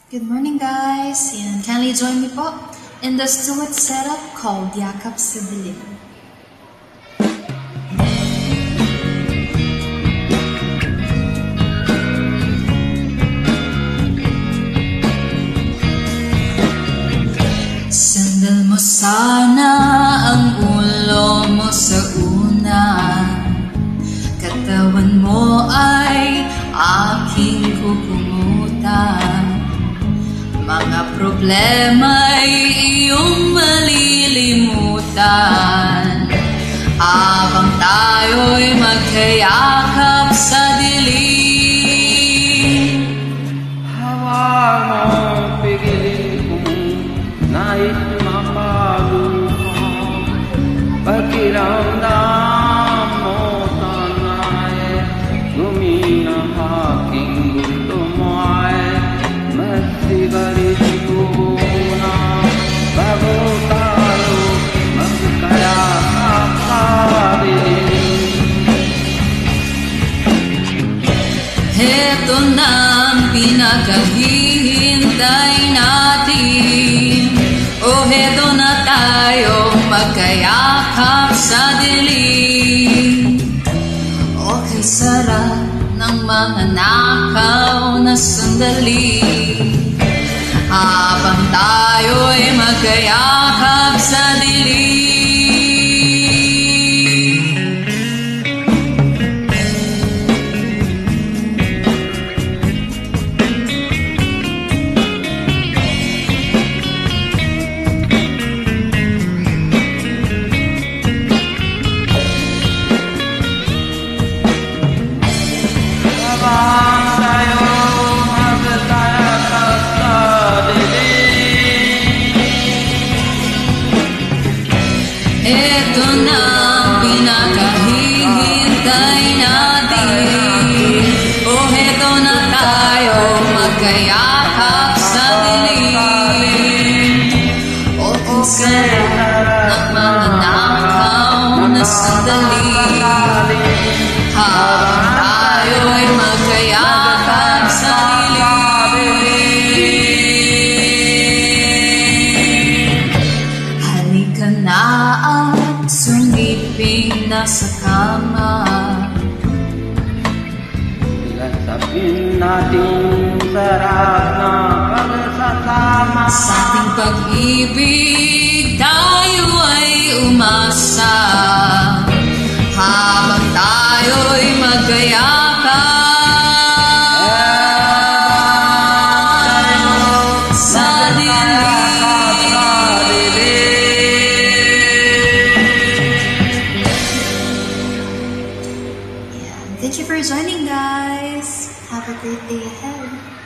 Good morning, guys, and kindly join me po in this duet setup called Yakap sa Dilim. Sandal mo sana ang ulo mo sa una, katawan mo ay aking kukumutan. Mga problema'y iyong malilimutan habang tayo'y magkayakap sa dilim. Hawa mo, pigilin kong nais makaluha. Pakiramdam mo sana'y lumina aking gusto mo ay masigarilyo na bago tayo magkayakap sa dilim. Heto na ang pinakahihintay natin, o heto na tayo magkayakap sa dilim. Okay, sarap ng mga nakaw na sandali habang tayo'y magkayakap sa dilim. Habang tayo magkayakap sa dilim. Ito na ang pinakahihintay natin, o heto na tayo magkayakap sa dilim. O kung sarap ng mga nakaw na sandali habang tayo'y magkayakap sa dilim. Halika na at sumiping na sa kama, Lasapin natin sarap na pagsasama. sa ating pag-ibig tayo ay umasa habang tayo'y magkayakap sa dilim. Thank you for joining, guys. Have a great day ahead.